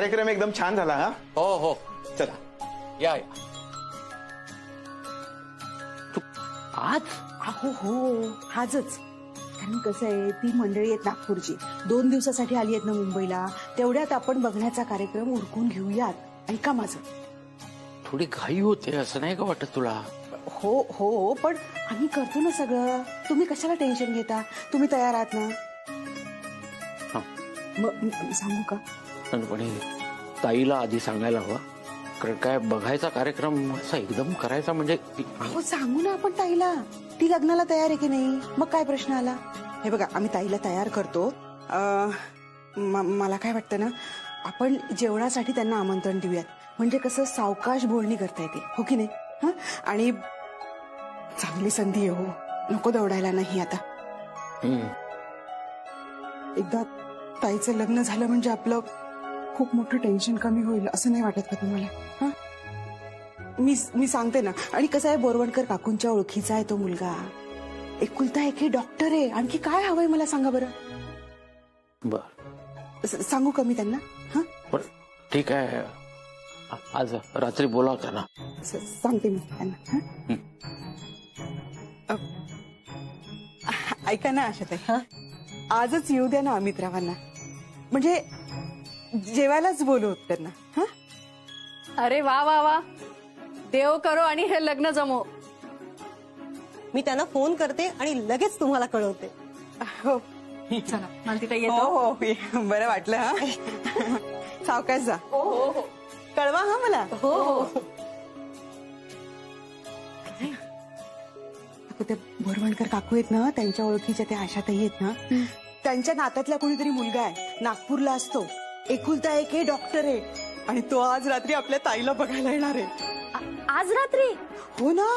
कार्यक्रम एकदम छान झाला हा. हो हो चला या या. आज अहो हो आजच. कारण कसं आहे ती मंडळी आहेत नागपूरची 2 दिवसासाठी आली आहेत ना मुंबईला. तेवढ्यात आपण बघण्याचा कार्यक्रम उरकून घेऊयात. ऐका माझं. थोडी घाई होते असं नाही का वाटत तुला? हो हो पण आम्ही करतो ना सगळं. तुम्ही कशाला टेन्शन घेता. तुम्ही तयार आहात ना? हा. मग सांगू का? पण ताईला आधी सांगायला हवा. कारण काय बघायचा कार्यक्रम असा एकदम करायचा म्हणजे हो सांगू ना आपण ताईला. ती लग्नाला तयार आहे की नाही. मग काय प्रश्न आला. हे बघा आम्ही ताईला तयार करतो. मला काय वाटतं ना आपण जेवणासाठी त्यांना आमंत्रण देऊयात. म्हणजे कसं सावकाश बोलणी करता येते हो की नाही. हा आणि चांगली संधी आहे हो. नको दौडायला नाही आता. एकदा ताईचं लग्न झालं म्हणजे आपलं खूप मोठं टेन्शन कमी होईल. असं नाही वाटत का तुम्हाला? हा मी सांगते ना. आणि कसं आहे बोरवणकर काकूंच्या ओळखीचा आहे तो मुलगा. एकुलता एक डॉक्टर आहे. आणखी काय हवंय मला सांगा बरं. बर सांगू का मी त्यांना? हा बरं ठीक आहे. आज रात्री बोलावता ना. सांगते मी त्यांना. ऐका ना आशाताई. आजच येऊ द्या ना अमितरावांना. म्हणजे जेवायलाच बोलू त्यांना. हा अरे वा वा वा. देव करो आणि हे लग्न जमो. मी त्यांना फोन करते आणि लगेच तुम्हाला कळवते. हो चला मला तिथे हो येतो. हो बरं वाटलं. हा सावकाश जा. हो हो हो कळवा हा मला. हो हो. ते बोरवणकर काकू आहेत ना त्यांच्या ओळखीच्या त्या आशाताई आहेत ना. त्यांच्या नात्यातला कोणीतरी मुलगा आहे. नागपूरला असतो. एकुलता एक डॉक्टर आहे. आणि तो आज रात्री आपल्या ताईला बघायला येणार आहे. आज रात्री? हो ना.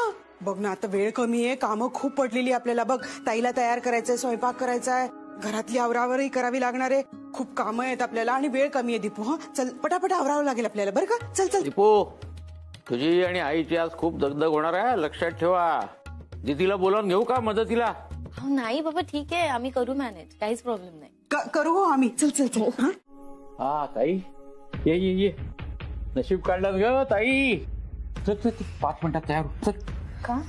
बघ ना आता वेळ कमी आहे. कामं खूप पडलेली आपल्याला. बघ ताईला तयार करायचंय. स्वयंपाक करायचाय. घरातली आवरावरही करावी लागणार आहे. खूप कामं आहेत आपल्याला आणि वेळ कमी आहे. दीपू हा चल पटापट आवरावं लागेल आपल्याला. बरं का? चल चल. दीपू तुझी आणि आईची आज खूप दगदग होणार आहे. लक्षात ठेवा. दीदीला बोलावून घेऊ का मदतीला? नाही बाबा ठीक आहे आम्ही करू मॅनेज. काहीच प्रॉब्लेम नाही. करू हो आम्ही. चल चल चल. हा हा ताई ये ये ये. नशीब काढलास ग ताई. चल चल 5 मिनिटात तयार हो. चल. का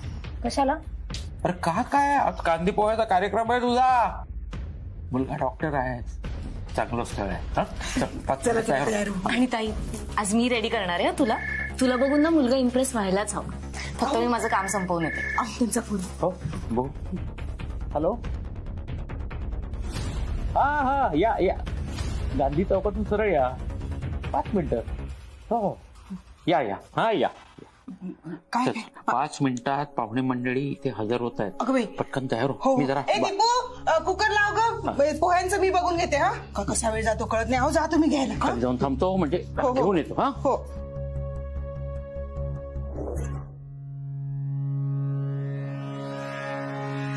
कशाला? अरे का काय आज कांदी पोह्याचा कार्यक्रम आहे तुझा. मुलगा डॉक्टर आहे. चांगलं स्थळ आहे. हा? चल, 5 चला मिनिटात तयार तयार हो. हो. आणि ताई आज मी रेडी करणार आहे तुला. तुला बघून ना मुलगा इम्प्रेस व्हायलाच हवा. फक्त मी माझं काम संपवून येते. तुमचा फोन. हो बघू. हॅलो हा हा या या. गांधी चौकातून सरळ या. 5 मिनिटं. हो हो या या. हा या. काय चल, काय? 5 मिनिटात पाहुणे मंडळी इथे हजर होत अगं बाई. आहेत. पटकन तयार हो हो. मी जरा ए दीपू कुकर लाव ग. पोह्यांचं मी बघून घेते. हा का कसा वेळ जातो कळत नाही. अहो जा तुम्ही घ्यायला. हा? खाली जाऊन थांबतो म्हणजे हो. घेऊन येतो. हा हो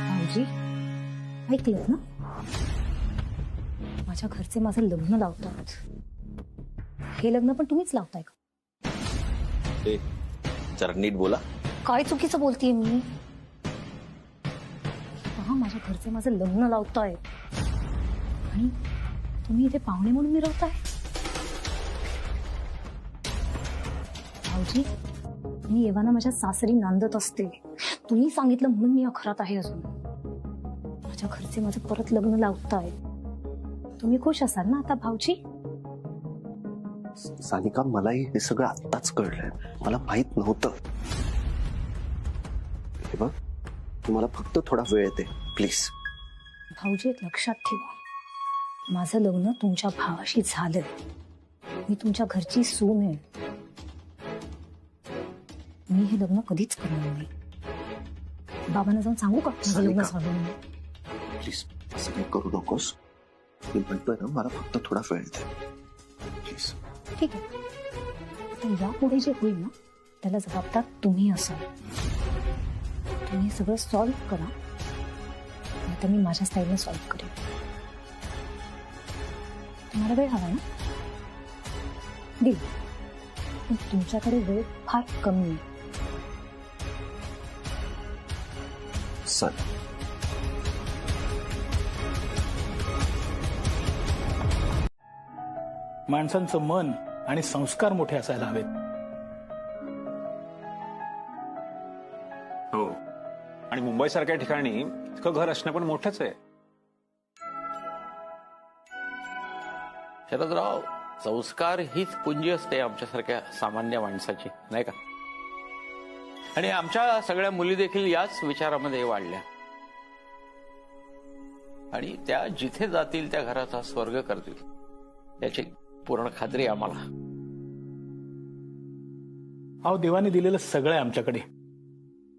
भाऊजी ऐकलं ना. माझ्या घरचे माझं लग्न लावतात. हे लग्न पण तुम्हीच लावताय का? जरा नीट बोला. काय चुकीचं बोलतीये मी? पहा माझ्या घरचे माझं लग्न लावताय आणि तुम्ही इथे पाहुणे म्हणून मिरवताय. भाऊजी मी येवाना माझ्या सासरी नांदत असते. तुम्ही सांगितलं म्हणून मी अखरात आहे अजून. माझ्या घरचे माझं परत लग्न लावताय. तुम्ही खुश असाल ना आता भाऊजी? सानिका मलाही हे सगळं आत्ताच कळलंय. मला माहित नव्हतं. हे बघ तुम्हाला फक्त थोडा वेळ येते प्लीज. भाऊजी एक लक्षात ठेवा. माझं लग्न तुमच्या भावाशी झालंय. मी तुमच्या घरची सून आहे. मी हे लग्न कधीच करणार नाही. बाबांना जाऊन सांगू का माझं लग्न झालं म्हणून? प्लीज असं काही करू नकोस. मी म्हणतोय ना मला फक्त थोडा वेळ येते प्लीज. ठीक आहे. पण यापुढे जे होईल ना त्याला जबाबदार तुम्ही असाल. तुम्ही सगळं सॉल्व्ह करा नाहीतर मी माझ्या स्टाईलने सॉल्व्ह करेन. तुम्हाला वेळ हवा ना? दिल. पण तुमच्याकडे वेळ फार कमी आहे. सर माणसांचं मन आणि संस्कार मोठे असायला हवेत. हो, आणि मुंबईसारख्या ठिकाणी इतकं घर असणं पण मोठंच आहे. शरदराव, संस्कार हीच पुंजी असते आमच्यासारख्या सामान्य माणसाची, नाही का? आणि आमच्या सगळ्या मुली देखील याच विचारामध्ये वाढल्या आणि त्या जिथे जातील त्या घराचा स्वर्ग करतील याची पूर्ण खात्री आम्हाला. अहो, देवाने दिलेलं सगळं आहे आमच्याकडे.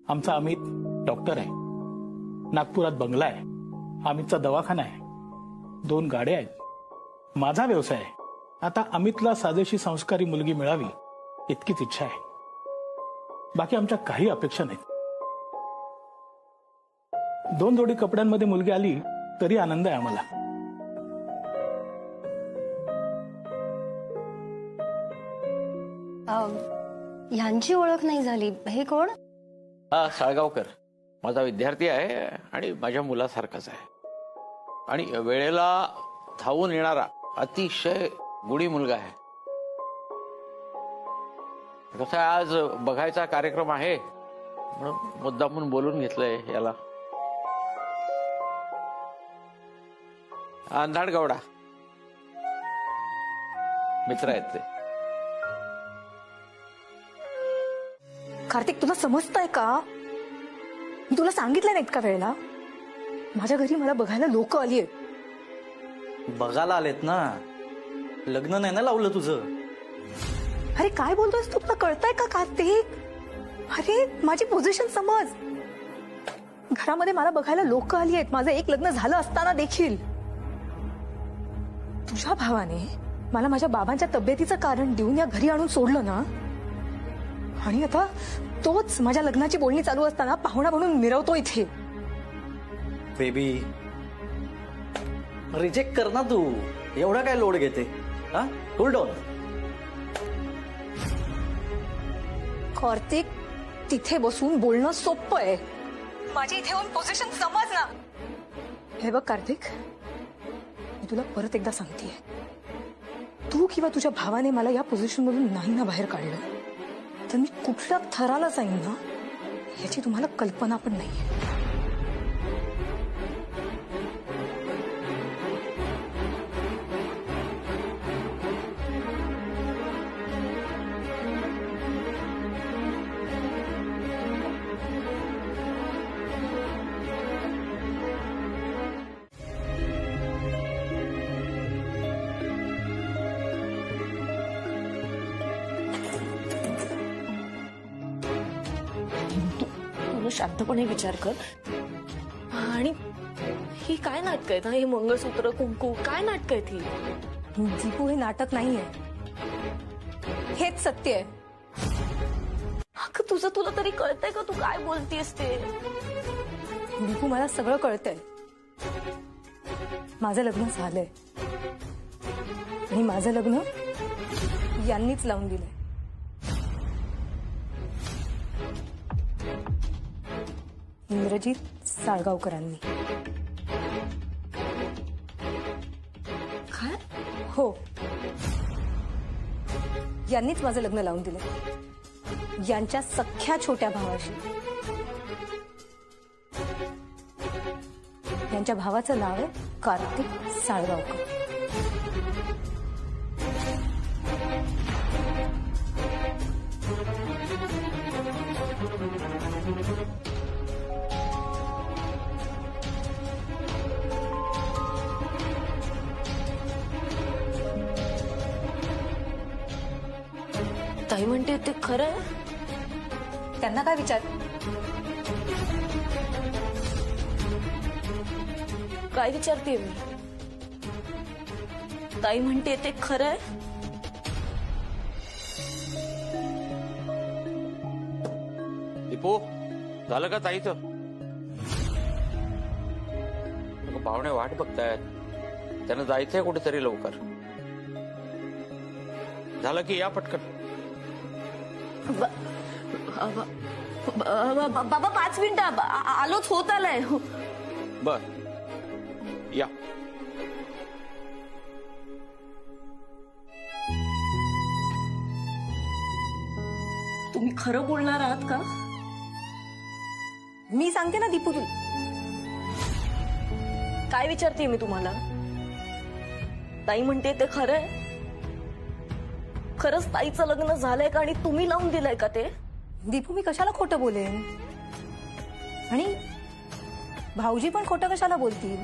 आमचा अमित डॉक्टर आहे, नागपुरात बंगला आहे, अमितचा दवाखाना आहे, 2 गाड्या आहेत, माझा व्यवसाय आहे. आता अमितला साजेशी संस्कारी मुलगी मिळावी इतकीच इच्छा आहे. बाकी आमच्या काही अपेक्षा नाहीत. 2 जोडी कपड्यांमध्ये मुलगी आली तरी आनंद आहे आम्हाला. ह्यांची ओळख नाही झाली. हे कोण? हा, साळगावकर माझा विद्यार्थी आहे आणि माझ्या मुलासारखाच आहे आणि वेळेला धावून येणारा अतिशय गुणी मुलगा आहे. कसं आज बघायचा कार्यक्रम आहे म्हणून मुद्दामून बोलून घेतलंय याला. अंधाड गौडा मित्र आहेत ते. कार्तिक, तुला समजतंय का? मी तुला सांगितलं नाही इतका वेळेला. माझ्या घरी मला बघायला लोक आली आहेत. बघायला आलेत ना, लग्न नाही ना लावलं तुझं. अरे काय बोलतोयस तू? तुला कळतंय का कार्तिक? अरे माझी पोझिशन समज. घरामध्ये मला बघायला लोक आली आहेत, माझं एक लग्न झालं असताना देखील. तुझ्या भावाने मला माझ्या बाबांच्या तब्येतीचं कारण देऊन या घरी आणून सोडलं ना, आणि आता तोच माझ्या लग्नाची बोलणी चालू असताना पाहुणा म्हणून मिरवतो इथे. बेबी, रिजेक्ट कर ना तू. एवढा काय लोड घेते? हा, कूल डाऊन. कार्तिक, तिथे बसून बोलणं सोपं आहे, माझी इथे येऊन पोझिशन समज ना. हे बघ कार्तिक, मी तुला परत एकदा सांगतेय, तू किंवा तुझ्या भावाने मला या पोझिशन मधून नाही ना बाहेर काढलं तर मी कुठल्या थराला जाईन ना याची तुम्हाला कल्पना पण नाहीये. शांतपणे विचार कर. आणि ही काय नाटक आहेत? हे मंगळसूत्र, कुंकू, काय नाटक आहेत ही? दीपू, हे नाटक नाहीये, हेच सत्य आहे. अगं तुझं तुला तरी कळतंय का तू काय बोलतेस ते? दीपू, मला सगळं कळतंय. माझं लग्न झालंय आणि माझं लग्न यांनीच लावून दिलंय. इंद्रजीत साळगावकरांनी. काय? हो, यांनीच माझं लग्न लावून दिलंय यांच्या सख्या छोट्या भावाशी. यांच्या भावाचं नाव आहे कार्तिक साळगावकर. ताई म्हणते ते खरं आहे? त्यांना काय विचार? काय विचारते मी? ताई म्हणते ते खरं आहे? दीपू, झालं का ताईचं? पाहुणे वाट बघतायत, त्यांना जायचंय कुठेतरी लवकर. झालं की या पटकन. बाबा 5 मिनिटं, आलोच, होत आलाय. बर, या. खरं बोलणार आहात का? मी सांगते ना दीपू, तू काय विचारते मी तुम्हाला? ताई म्हणते ते खरं आहे? खरंच ताईचं लग्न झालंय का आणि तुम्ही लावून दिलंय का ते? दीपू, मी कशाला खोटं बोलेन? आणि भाऊजी पण खोटं कशाला बोलतील?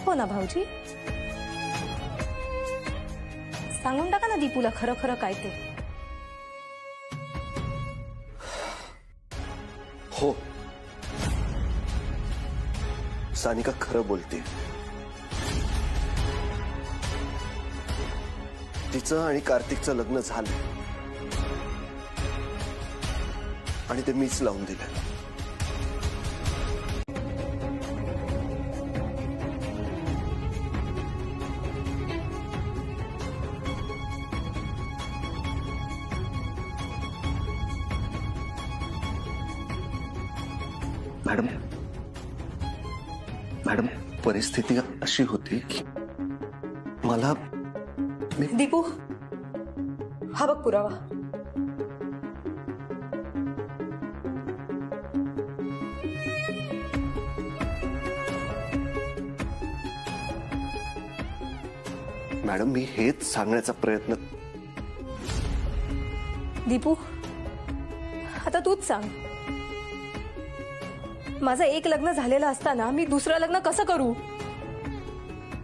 हो ना भाऊजी? सांगून टाका ना दीपूला खरं खरं काय ते. हो, सानिका खरं बोलते. तिचं आणि कार्तिकचं लग्न झालं आणि ते मीच लावून दिलं. मॅडम परिस्थिती अशी होती की मला दीपू, हा बघ पुरावा. मॅडम मी हेच सांगण्याचा प्रयत्न. दीपू, आता तूच सांग, माझं एक लग्न झालेलं असताना मी दुसरं लग्न कसं करू?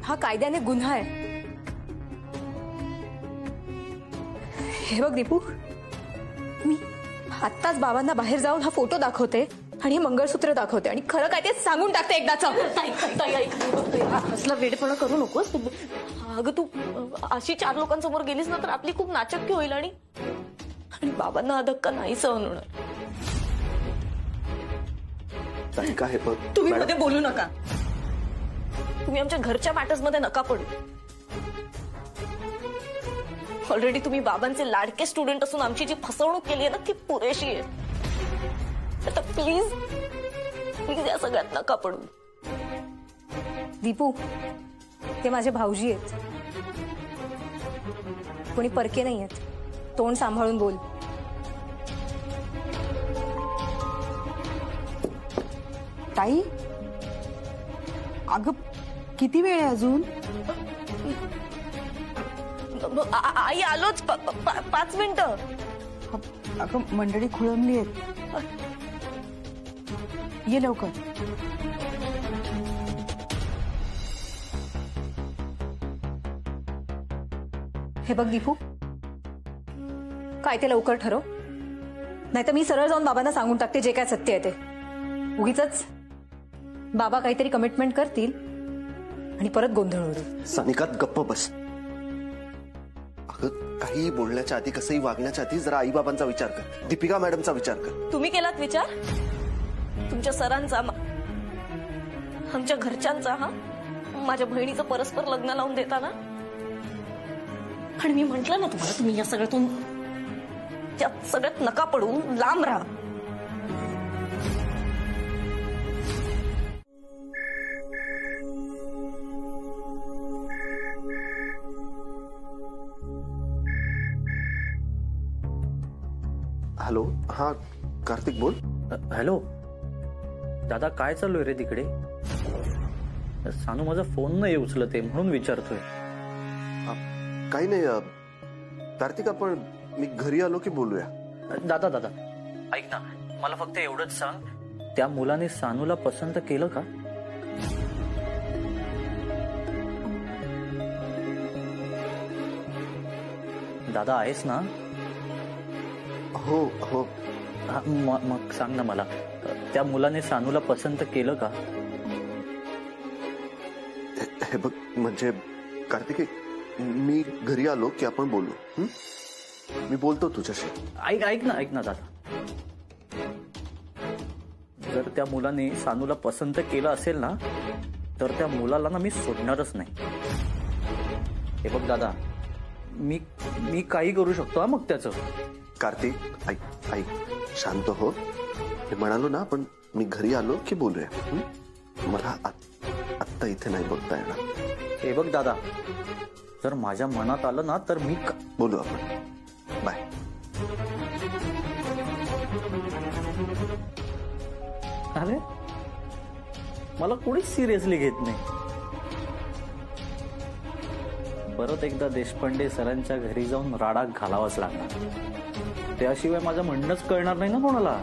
हा कायद्याने गुन्हा आहे. हे बघ दीपू, मी आत्ताच बाबांना बाहेर जाऊन हा फोटो दाखवते आणि हे मंगळसूत्र दाखवते आणि खरं काय ते सांगून टाकते एकदाच. असला वेडपणा करू नकोस. अगं तू अशी 4 लोकांसमोर गेलीस ना तर आपली खूप नाचक्की होईल आणि बाबांना हा धक्का नाही सहन होणार. काय हे बघ, तुम्ही मध्ये बोलू नका. तुम्ही आमच्या घरच्या मॅटर्स मध्ये नका पडू. ऑलरेडी तुम्ही बाबांचे लाडके स्टुडंट असून आमची जी फसवणूक केली आहे ना ती पुरेशी आहे. आता प्लीज प्लीज या सगळ्यात नका पडू. दीपू, ते माझे भाऊजी आहेत, कोणी परके नाही आहेत. तोंड सांभाळून बोल. ताई, अगं किती वेळ आहे अजून? आई आलोच. 5 मिनिटं. अगं मंडळी खुळंबली आहेत, ये लवकर. हे बघ दीपू, काय ते लवकर ठरव, नाहीतर मी सरळ जाऊन बाबांना सांगून टाकते जे काय सत्य आहे ते. उगीचच बाबा काहीतरी कमिटमेंट करतील आणि परत गोंधळ होईल. सानिका गप्प बस. अगं काही बोलण्याच्या आधी, कसंही वागण्याच्या आधी जरा आईबाबांचा विचार कर. दीपिका मॅडमचा विचार कर. तुम्ही केलात विचार? तुमच्या सरांचा, आमच्या घरच्यांचा, हा माझ्या बहिणीचं परस्पर लग्न लावून देताना. आणि मी म्हंटल ना तुम्हाला, तुम्ही या सगळ्यातून, त्या सगळ्यात नका पडू, लांब राहा. हॅलो, हा कार्तिक बोल. हॅलो दादा, काय चालू आहे रे तिकडे? सानू माझा फोन नाही उचलते म्हणून विचारतोय. काही नाही कार्तिक, आपण मी घरी आलो की बोलूया. दादा दादा ऐक ना, मला फक्त एवढंच सांग, त्या मुलाने सानूला पसंत केलं का? दादा आहेस ना? हो हो. मग सांग ना मला, त्या मुलाने सानूला पसंत केलं का? हे बघ, म्हणजे कार्तिक, मी घरी आलो की आपण बोलू. मी बोलतो तुझ्याशी. ऐक ना दादा, जर त्या मुलाने सानूला पसंत केलं असेल ना तर त्या मुलाला ना मी सोडणारच नाही. हे बघ दादा, मी काही करू शकतो हा मग त्याचं. कार्तिक ऐक, शांत हो. हे म्हणालो ना आपण, मी घरी आलो की बोलूया. मला आत्ता इथे नाही बोलता येणार. हे बघ दादा, जर माझ्या मनात आलं ना तर मी बोलू आपण. अरे मला कोणीच सिरियसली घेत नाही. परत एकदा देशपांडे सरांच्या घरी जाऊन राडा घालावाच लागणार. त्याशिवाय माझं म्हणणंच कळणार नाही ना कोणाला.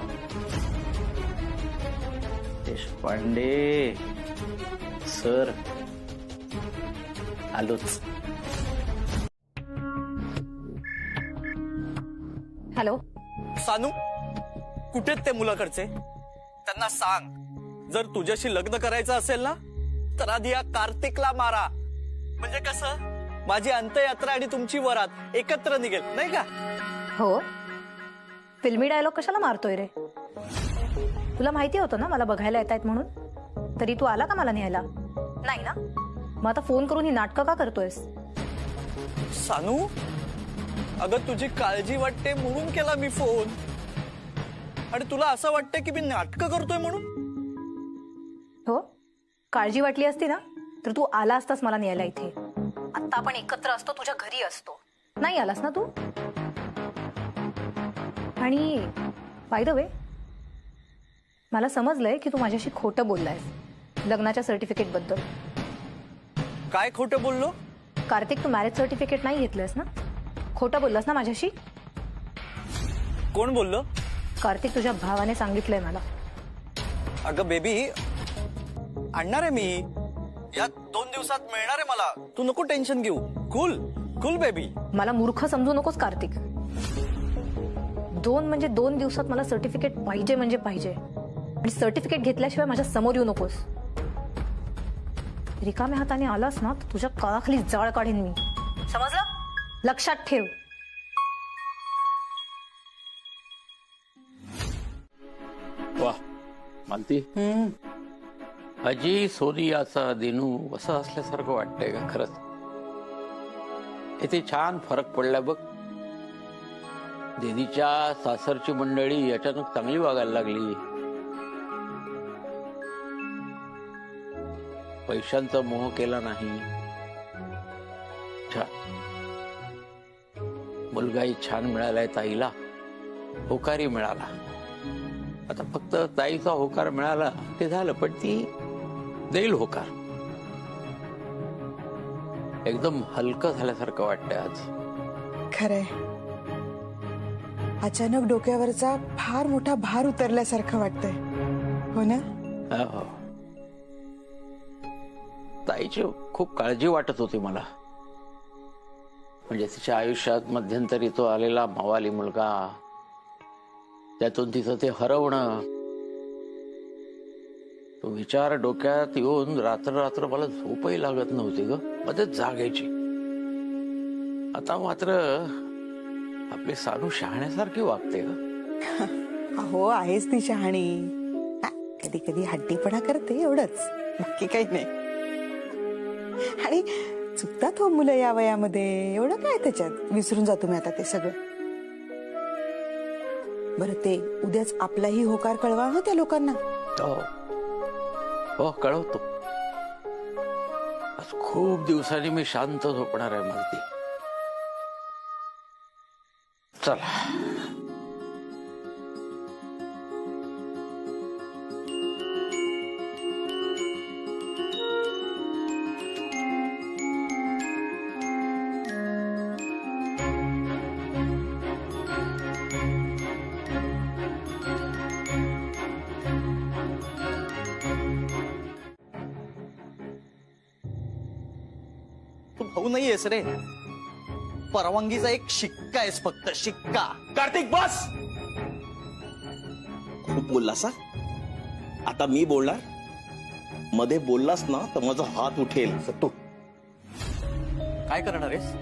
देशपांडे सर आलोच. हॅलो. सानू कुठे ते मुलाकडचे? त्यांना सांग जर तुझ्याशी लग्न करायचं असेल ना तर आधी या कार्तिकला मारा. म्हणजे कसं माझी अंत्ययात्रा आणि तुमची वरात एकत्र निघेल नाही का? हो, फिल्मी डायलॉग कशाला मारतोय रे? तुला माहिती होतं ना मला बघायला येत आहेत म्हणून, तरी तू आला का मला न्यायला? नाही ना, मग आता फोन करून ही नाटकं का करतोयस? सानू अगं तुझी काळजी वाटते म्हणून केला मी फोन. आणि तुला असं वाटतं की मी नाटकं करतोय म्हणून? हो, काळजी वाटली असती ना तर तू आला असतास मला न्यायला इथे. आता आपण एकत्र असतो, तुझ्या घरी असतो. नाही आलास ना तू. आणि बाय द वे मला समजलंय की तू माझ्याशी खोटं बोललायस लग्नाच्या सर्टिफिकेट बद्दल. काय खोटं बोललो? कार्तिक, तू मॅरेज सर्टिफिकेट नाही घेतलंस ना? खोटं बोललास ना माझ्याशी? कोण बोललो? कार्तिक, तुझ्या भावाने सांगितलंय मला. अगं बेबी आणणार आहे मी, या 2 दिवसात मिळणार आहे मला. तू नको टेन्शन घेऊ. Cool cool baby. मला मूर्ख समजू नकोस कार्तिक. 2 दिवसात मला सर्टिफिकेट पाहिजे म्हणजे पाहिजे. आणि सर्टिफिकेट घेतल्याशिवाय माझ्या समोर येऊ नकोस. रिकाम्या हाताने आलास ना तर तुझ्या काळाखाली जाळ काढेन मी. समजलं? लक्षात ठेव. वा मालती, अजी सोनियाचा दिनू असं असल्यासारखं वाटतंय का खरंच? इथे छान फरक पडला बघ. दीदीच्या सासरची मंडळी अचानक चांगली वागायला लागली. पैशांचा मोह केला नाही. छान मुलगाही छान मिळालाय ताईला. होकारही मिळाला. आता फक्त ताईचा होकार मिळाला ते झालं, पण ती देईल होकार. एकदम हलकं झाल्यासारखं वाटतंय आज. खरंय, अचानक डोक्यावरचा फार मोठा भार उतरल्यासारखं वाटतंय. हो ना? हो. ताईची खूप काळजी वाटत होती मला. म्हणजे तिच्या आयुष्यात मध्यंतरी तो आलेला मावाली मुलगा, त्यातून तिचं ते हरवणं, तो विचार डोक्यात येऊन रात्र रात्र मला झोपही लागत नव्हती ग. मध्येच जाग यायची. आता मात्र आपली सानू शहाण्यासारखी वागते ग. अहो, आहेच ती शहाणी. कधी कधी हट्टीपणा करते, एवढंच, बाकी काही नाही. आणि चुकतात हो मुलं या वयामध्ये. एवढं काय त्याच्यात? विसरून जातो मी आता ते सगळं. बरं, ते उद्याच आपलाही होकार कळवा हा त्या लोकांना. हो कळवतो. आज खूप दिवसांनी मी शांत झोपणार आहे मालती. चला. तू भाऊ नाहीयेस रे, परवानगीचा एक शिक्का आहेस फक्त, शिक्का. कार्तिक बस. खूप बोललास. आता मी बोलणार. मध्ये बोललास ना तर माझा हात उठेल. तू काय करणार आहेस?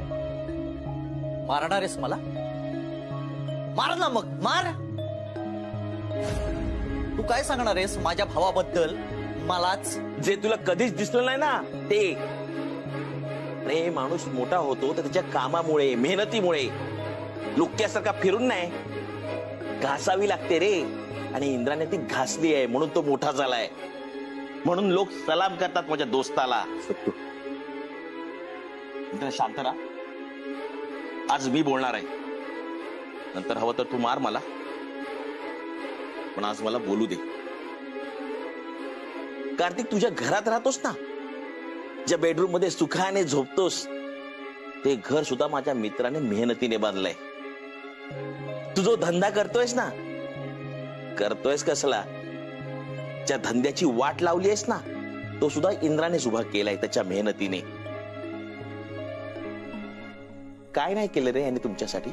मारणार आहेस मला? मार ना मग, मार. तू काय सांगणार आहेस माझ्या भावाबद्दल मलाच? जे तुला कधीच दिसलं नाही ना ते. रे माणूस मोठा होतो तर त्याच्या कामामुळे, मेहनतीमुळे. लुक्क्यासारखा फिरून नाही, घासावी लागते रे. आणि इंद्राने ती घासली आहे म्हणून तो मोठा झालाय. म्हणून लोक सलाम करतात माझ्या दोस्ताला. इंद्र शांत राहा. आज मी बोलणार आहे. नंतर हवं तर तू मार मला, पण आज मला बोलू दे. कार्तिक, तुझ्या घरात राहतोस ना, ज्या बेडरूम मध्ये सुखाने झोपतोस, ते घर सुद्धा माझ्या मित्राने मेहनतीने बांधलंय. तू जो धंदा करतोयस ना, करतोयस कसला, ज्या धंद्याची वाट लावली आहेस ना, तो सुद्धा इंद्रानेच उभा केलाय त्याच्या मेहनतीने. काय नाही केलं रे यांनी तुमच्यासाठी?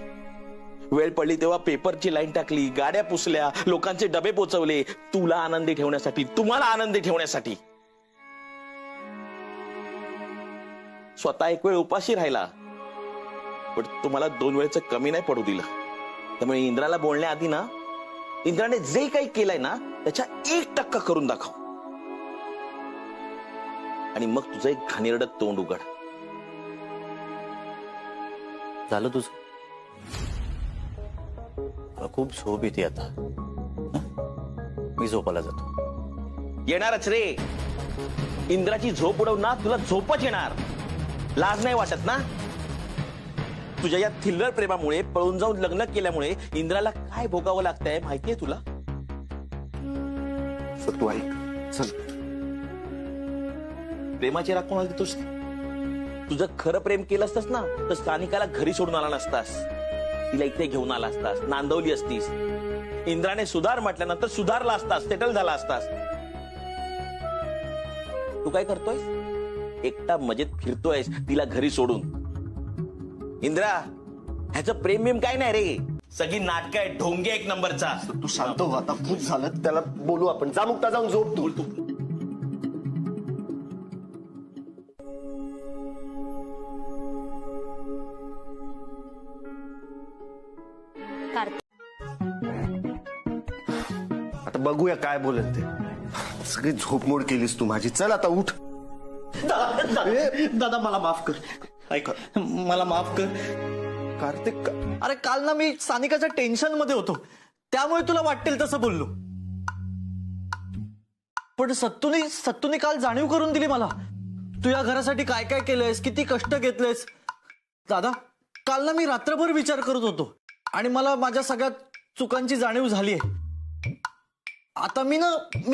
वेळ पडली तेव्हा पेपरची लाईन टाकली, गाड्या पुसल्या, लोकांचे डबे पोचवले, तुला आनंदी ठेवण्यासाठी, तुम्हाला आनंदी ठेवण्यासाठी. स्वतः एक वेळ उपाशी राहिला, पण तुम्हाला 2 वेळचं कमी नाही पडू दिलं. त्यामुळे इंद्राला बोलण्याआधी ना, इंद्राने जे काही केलंय ना, त्याच्या 1% करून दाखव, आणि मग तुझं एक घाणेरडं तोंड उघड. झालं तुझं? मला खूप झोप येते आता. मी झोपायला जातो. येणारच रे. इंद्राची झोप उडवणार, तुला झोपच येणार. लाज नाही वाटत ना? तुझ्या या थिल्लर प्रेमामुळे, पळून जाऊन लग्न केल्यामुळे इंद्राला काय भोगावं लागतंय माहितीये तुला? तू ऐक, चल. प्रेमाची राग कोणाला देतोस? तुझं खरं प्रेम केलं असतंस ना, तर स्थानिकाला घरी सोडून आला नसतास, तिला इथे घेऊन आला असतास, नांदवली असतीस. इंद्राने सुधार म्हटल्यानंतर सुधारला असतास, सेटल झाला असतास. तू काय करतोयस? एकटा मजेत फिरतोयस तिला घरी सोडून. इंद्रा, ह्याचं प्रेम बिम काय नाही रे, सगळी नाटक आहे, ढोंगे 1 नंबरचा. तू शांत हो, आता खूप झालं, त्याला बोलू आपण. जा मुक्ता, जाऊन झोप तू. आता बघूया काय बोलेल ते. सगळी झोपमोड केलीस तू माझी. चल आता उठ. दादा मला माफ कर. ऐक, मला माफ कर. कार्तिक, अरे काल ना मी सानिकाच्या टेन्शन मध्ये होतो, त्यामुळे तुला वाटेल तसं बोललो. पण सत्तूने काल जाणीव करून दिली मला, तू या घरासाठी काय काय केलंयस, किती कष्ट घेतलेस. दादा, काल ना मी रात्रभर विचार करत होतो, आणि मला माझ्या सगळ्या चुकांची जाणीव झालीय. आता मी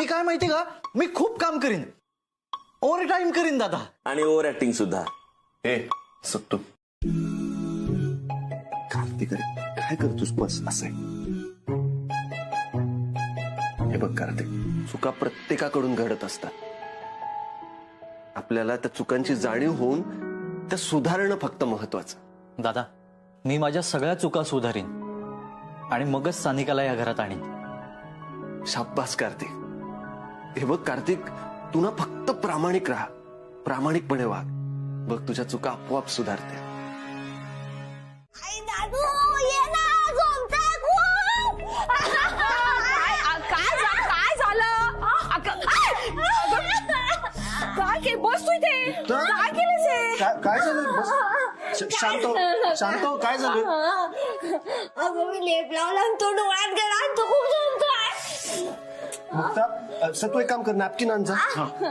काय माहिती का, मी खूप काम करीन, ओव्हर टाइम करीन दादा, आणि ओव्हर ऍक्टिंग सुद्धा. ए सत्तू, कार्तिक, अरे काय करतोस? बस असं आहे. हे बघ कार्तिक, चुका प्रत्येकाकडून घडत असतात. आपल्याला त्या चुकांची जाणीव होऊन त्या सुधारणं फक्त महत्वाचं. दादा, मी माझ्या सगळ्या चुका सुधारीन, आणि मगच सानिकाला या घरात आणीन. शाब्बास कार्तिक. हे बघ कार्तिक, तू ना फक्त प्रामाणिक राहा, प्रामाणिकपणे वाग. बघ तुझ्या चुका आपोआप सुधारते. काय झालं? काय बस तू इथे? काय केलं? काय झालं? शांत हो, काय झालं? अगं मी लेप लावला आणि तो डोळ्यात गेला, तो खूप जमतोय. मुक्ता, तू एक काम कर, नॅपकिन आण जा.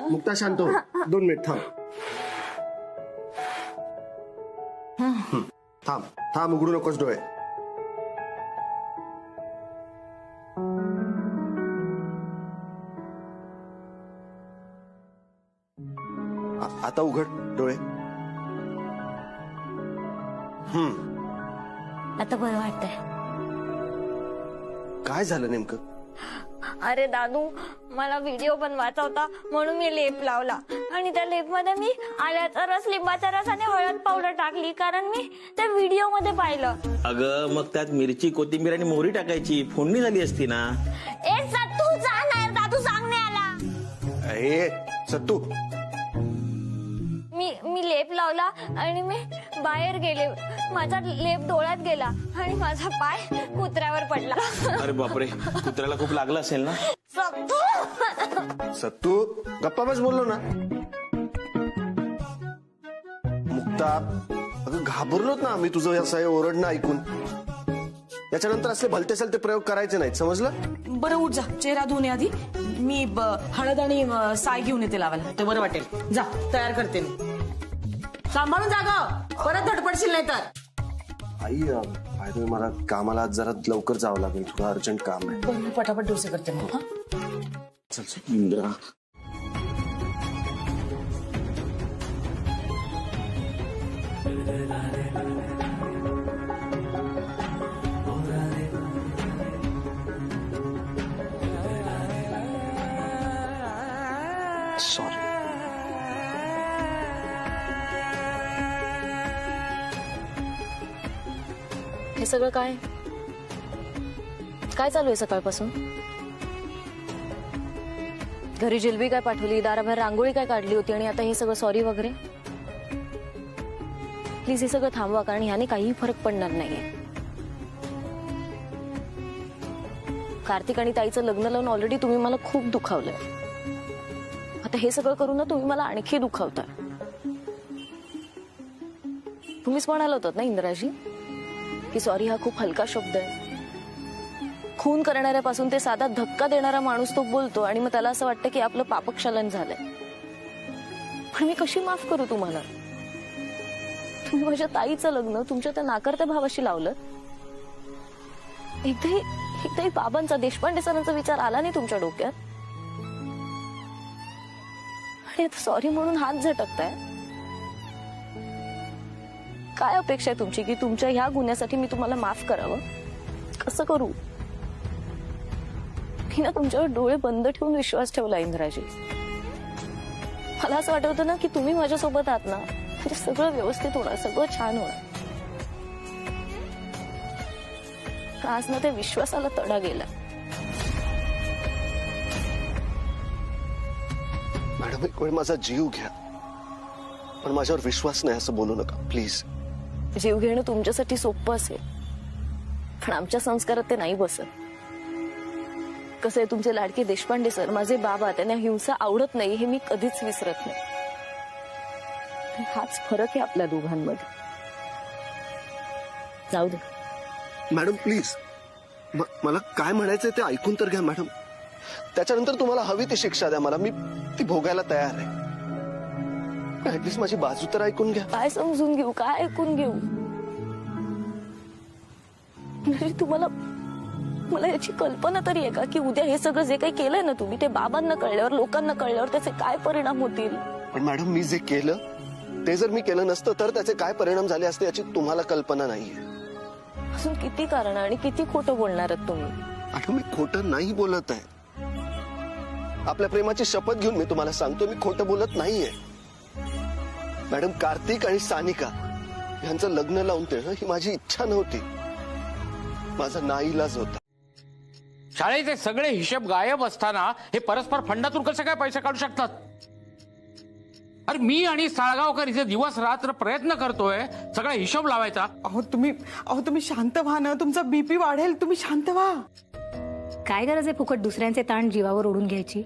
मुक्ता शांत हो, 2 मिनिट थांब. थांब, उघडू नकोस डोळे. आता उघड डोळे. आता बरं वाटतंय. काय झालं नेमकं? अरे दादू, मला व्हिडिओ बनवायचा होता म्हणून मी लेप लावला, आणि त्या लेप मध्ये मी आल्याचा रस, लिंबाचा रस आणि हळद पावडर टाकली, कारण मी त्या व्हिडिओ मध्ये पाहिलं. अगं मग त्यात मिरची, कोथिंबीर आणि मोहरी टाकायची, फोडणी झाली असती ना. ए सत्तू, जा ना यार, दादू सांगणे आला. ए सत्तू, मी लेप लावला आणि मी बाहेर गेले. माझा लेप डोळ्यात गेला आणि माझा पाय कुत्र्यावर पडला. अरे बापरे, कुत्र्याला खूप लागलं असेल ना. सत्तू गप्पा बस, बोललो ना. मुक्ता, अगं घाबरलोत ना आम्ही तुझं असं ओरडणं ऐकून. याच्यानंतर असले भलते सलते प्रयोग करायचे नाहीत, समजलं? बरं उठ जा, चेहरा धुणे आधी. मी हळद आणि साय घेऊन येते लावायला, ते बरं वाटेल. जा, तयार करते मी. सांभाळून जागा, परत धडपडशील नाही तर. आई, बाय द वे, मला कामाला आज जरा लवकर जावं लागेल, थोडं अर्जंट काम आहे. बरं, मी पटापट डोसे करते मग. चल चल. इंदिरा. सॉरी. हे सगळं काय काय चालू आहे सकाळपासून? घरी जिलबी काय पाठवली, दाराबाहेर रांगोळी काय काढली होती, आणि आता हे सगळं सॉरी वगैरे? प्लीज हे सगळं थांबवा, कारण ह्याने काहीही फरक पडणार नाहीये. कार्तिक आणि ताईचं लग्न लावून ऑलरेडी तुम्ही मला खूप दुखावलंय. आता हे सगळं करून ना तुम्ही मला आणखी दुखावताय. तुम्हीच म्हणाल होतात ना इंदिराजी की सॉरी हा खूप हलका शब्द आहे. खून करणाऱ्यापासून ते साधा धक्का देणारा माणूस तो बोलतो आणि मग त्याला असं वाटतं की आपलं पापक्षालन झालंय. पण मी कशी माफ करू तुम्हाला? तुम्ही माझ्या ताईचं लग्न तुमच्या त्या नाकारत्या भावाशी लावलं. एकदाही बाबांचा, देशपांडे सरांचा विचार आला नाही तुमच्या डोक्यात? आणि आता सॉरी म्हणून हात झटकताय. काय अपेक्षा आहे तुमची की तुमच्या ह्या गुन्ह्यासाठी मी तुम्हाला माफ करावं? कसं करू? मी ना तुमच्यावर डोळे बंद ठेवून विश्वास ठेवला इंदिराजी. मला असं वाटत होतं ना की तुम्ही माझ्यासोबत आहात ना, म्हणजे सगळं व्यवस्थित होणार, सगळं छान होणार. पण आज ना त्या विश्वासाला तडा गेला. मॅडम, एक वेळ माझा जीव घ्या, पण माझ्यावर विश्वास नाही असं बोलू नका प्लीज. जीव घेणं तुमच्यासाठी सोपं असेल, पण आमच्या संस्कारात ते नाही बसत. कसं आहे, तुमचे लाडके देशपांडे सर माझे बाबा, त्यांना हिंसा आवडत नाही हे मी कधीच विसरत नाही. हाच फरक आहे आपल्या दोघांमध्ये. जाऊ दे मॅडम प्लीज, मला काय म्हणायचंय ते ऐकून तर घ्या मॅडम. त्याच्यानंतर तुम्हाला हवी ती शिक्षा द्या मला, मी ती भोगायला तयार आहे. ऍटलीस्ट माझी बाजू तर ऐकून घ्या. काय समजून घेऊ, काय ऐकून घेऊ? म्हणजे तुम्हाला मला याची कल्पना तरी आहे का की उद्या हे सगळं जे काही केलंय ना तुम्ही, ते बाबांना कळल्यावर, लोकांना कळल्यावर त्याचे काय परिणाम होतील? पण मॅडम, मी जे केलं ते जर मी केलं नसतं तर त्याचे काय परिणाम झाले असते याची तुम्हाला कल्पना नाहीये. अजून किती कारण आणि किती खोटं बोलणार आहात तुम्ही? मॅडम, मी खोटं नाही बोलत आहे. आपल्या प्रेमाची शपथ घेऊन मी तुम्हाला सांगतो, मी खोटं बोलत नाहीये. मॅडम, कार्तिक आणि सानिका यांचं लग्न लावून देणं ही माझी इच्छा नव्हती, माझा नाईलाज होता. शाळेचे सगळे हिशेब गायब असताना हे परस्पर फंडातून कसे काय पैसे काढू शकतात? अरे मी आणि साळगावकर इथे दिवस रात्र प्रयत्न करतोय सगळा हिशोब लावायचा. अहो तुम्ही शांत व्हा ना, तुमचा बीपी वाढेल. तुम्ही शांत व्हा. काय गरज आहे फुकट दुसऱ्यांचे ताण जीवावर ओढून घ्यायची?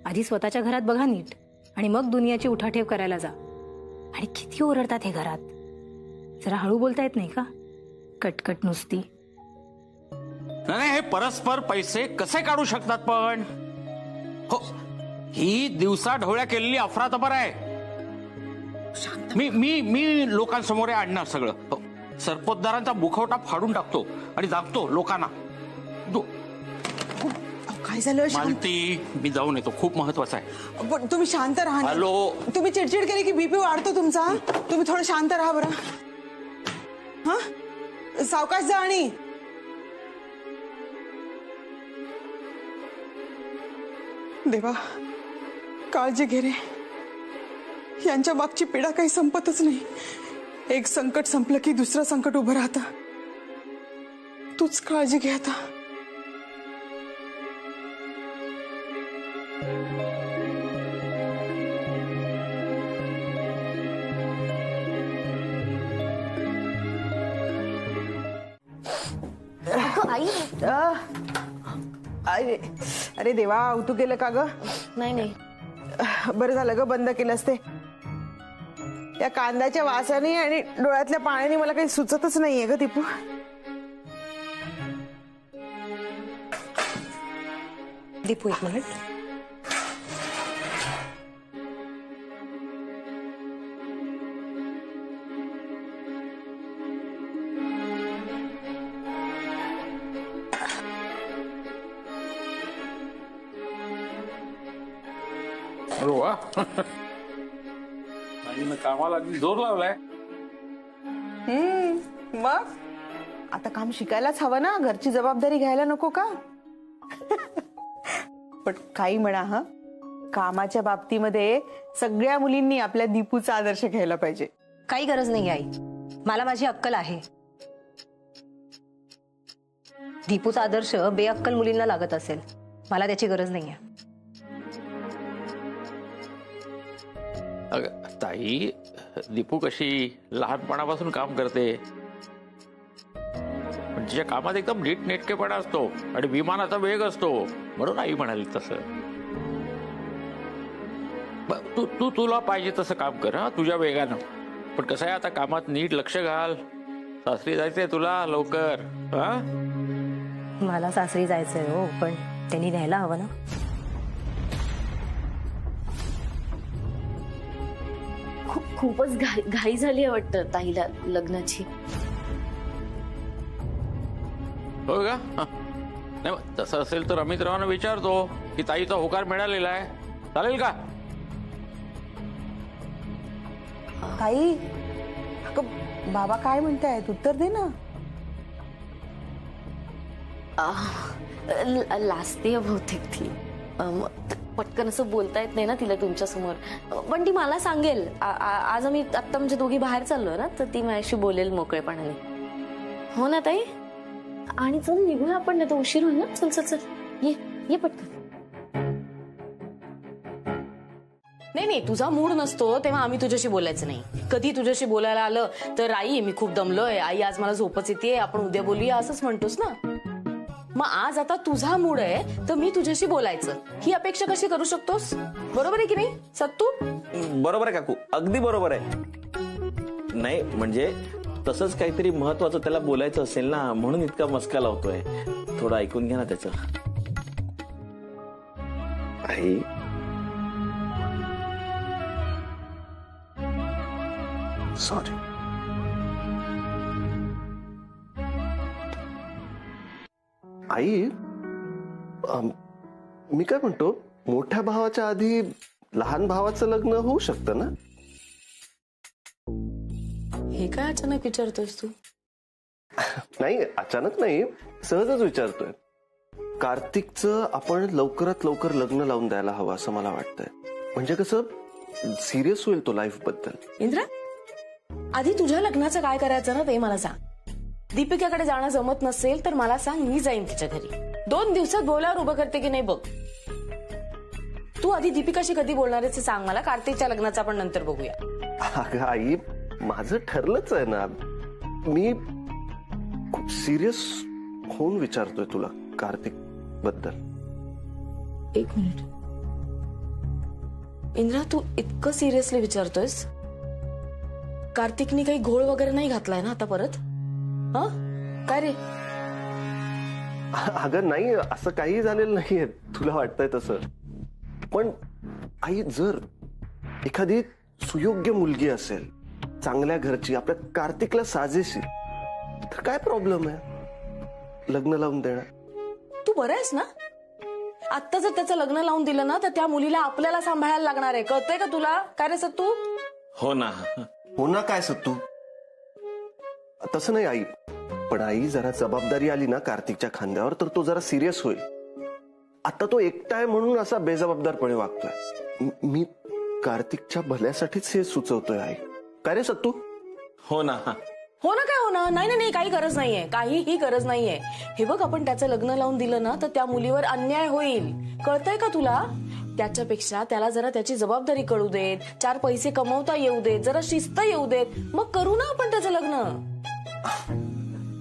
आधी स्वतःच्या घरात बघा नीट, आणि मग दुनियाची उठाठेव करायला जा. आणि किती ओरडतात हे घरात. जरा हळू बोलता येत नाही का? कटकट नुसती. नाही, हे परस्पर पैसे कसे काढू शकतात? पण हो, ही दिवसा ढवळ्या केलेली अफरातफर आहे. मी लोकांसमोर आणणार सगळं. हो, सरपोतदारांचा मुखवटा फाडून टाकतो आणि दाखतो लोकांना. काय झालं? मालती, मी जाऊन येतो, खूप महत्वाचं आहे. पण तुम्ही शांत राहा ना. हॅलो, तुम्ही चिडचिड केली की बीपी वाढतो तुमचा. तुम्ही थोडं शांत राहा बरं. हा, सावकाश जा. आणि देवा, काळजी घे रे. यांच्या मागची पीडा काही संपतच नाही. एक संकट संपलं की दुसरं संकट उभं राहतं. तूच काळजी घे आता. आई, अरे देवा, तू केलं का ग? नाही, बरं झालं ग बंद केलंस ते. या कांद्याच्या वासाने आणि डोळ्यातल्या पाण्याने मला काही सुचतच नाहीये ग दीपू. दीपू, एक मिनिट. अरे वा कामाला अगदी जोर लावलाय. मग आता काम शिकायलाच हवं ना, घरची जबाबदारी घ्यायला नको का? पण काही म्हणा हा, कामाच्या बाबतीमध्ये सगळ्या मुलींनी आपल्या दीपूचा आदर्श घ्यायला पाहिजे. काही गरज नाही आई, मला माझी अक्कल आहे. दीपूचा आदर्श बेअक्कल मुलींना लागत असेल, मला त्याची गरज नाहीये. अगं ताई, दीपू कशी लहानपणापासून काम करते, पण तिच्या कामात एकदम नीटनेटकेपणा असतो आणि विमानाचा वेग असतो, म्हणून आई म्हणाली तसं. तू तुला पाहिजे तसं काम कर हा, तुझ्या वेगानं. पण कसं आहे, आता कामात नीट लक्ष घाल. सासरी जायचंय तुला लवकर. हा, मला सासरी जायचंय हो, पण त्यांनी न्यायला हवं ना. खूपच घाई झाली आहे वाटतं ताईला लग्नाची. हो का? नाही तसं असेल तर अमित रावांना विचारतो की ताईचा होकार मिळालेला आहे, चालेल का? काही बाबा काय म्हणतायत, उत्तर दे ना. लाजते बहुतेक ती. पटकन असं बोलता येत नाही ना तिला तुमच्या समोर, पण ती मला सांगेल. आज आम्ही आत्ता म्हणजे दोघी बाहेर चाललोय ना, तर ती माझ्याशी बोलेल मोकळेपणाने. हो ना ताई? आणि चल निघूया आपण, नाही तर उशीर होईल ना. चल चल चल, ये पटकन. नाही, तुझा मूड नसतो तेव्हा आम्ही तुझ्याशी बोलायचं नाही. कधी तुझ्याशी बोलायला आलं तर आई मी खूप दमलोय, आई आज मला झोपच येते, आपण उद्या बोलूया असंच म्हणतोस ना. मग आज आता तुझा मूड आहे तर मी तुझ्याशी बोलायचं, ही अपेक्षा कशी करू शकतोस? बरोबर आहे की नाही सत्तू? बरोबर आहे काकू, अगदी बरोबर आहे. नाही म्हणजे तसंच काहीतरी महत्वाचं त्याला बोलायचं असेल ना, म्हणून इतका मस्का लावतोय. थोडं ऐकून घ्या ना त्याचं. आई, सॉरी. आई, मी काय म्हणतो, मोठ्या भावाच्या आधी लहान भावाचं लग्न होऊ शकतं ना? हे काय अचानक विचारतोयस तू? नाही, अचानक नाही, सहजच विचारतोय. कार्तिकचं आपण लवकरात लवकर लग्न लावून द्यायला हवं असं मला वाटतंय. म्हणजे कसं सिरियस होईल तो लाईफ बद्दल. इंद्रा, आधी तुझ्या लग्नाचं काय करायचं ना ते मला सांग. दीपिकाकडे जाणं जमत नसेल तर मला सांग, मी जाईन तिच्या घरी. 2 दिवसात बोलावर उभं करते की नाही बघ. तू आधी दीपिकाशी कधी बोलणार आहेस सांग मला. कार्तिकच्या लग्नाचं आपण नंतर बघूया. अगं आई, माझं ठरलंच आहे ना. मी खूप सिरियस होऊन विचारतोय तुला कार्तिक बद्दल. 1 मिनिट इंद्रा, तू इतकं सिरियसली विचारतोयस? कार्तिकनी काही घोळ वगैरे नाही घातलाय ना आता परत? हा काय रे? अगं नाही, असं काही झालेलं नाहीये, तुला वाटतंय तसं. पण आई, जर एखादी सुयोग्य मुलगी असेल, चांगल्या घरची, आपल्या कार्तिकला साजेशी, तर काय प्रॉब्लेम आहे लग्न लावून देणं? तू बरं आहेस ना? आत्ता जर त्याचं लग्न लावून दिलं ना तर त्या मुलीला आपल्याला सांभाळायला लागणार आहे, कळतंय का तुला? काय रे सत्तू? हो ना. हो ना काय सत्तू? तसं नाही आई, पण आई जरा जबाबदारी आली ना कार्तिकच्या खांद्यावर तर तो जरा सिरियस होईल. आता तो एकटा आहे म्हणून असा बेजबाबदारपणे वागतोय. मी कार्तिकच्या भल्यासाठीच हे सुचवतोय आई. काय रे सत्तू? हो ना. हो ना काय हो ना? नाही, काही गरज नाहीये, काहीही गरज नाहीये. हे बघ, आपण त्याचं लग्न लावून दिलं ना तर त्या मुलीवर अन्याय होईल, कळतंय का तुला? त्याच्यापेक्षा त्याला जरा त्याची जबाबदारी कळू देत, 4 पैसे कमवता येऊ देत, जरा शिस्त येऊ देत, मग करू ना आपण त्याचं लग्न.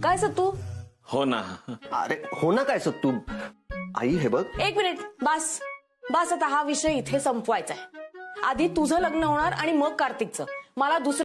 काय सत्तू? हो ना. अरे हो ना काय सत्तू? आई हे बघ, 1 मिनिट, बस आता हा विषय इथे संपवायचा आहे. आधी तुझं लग्न होणार आणि मग कार्तिकचं. मला दुसरं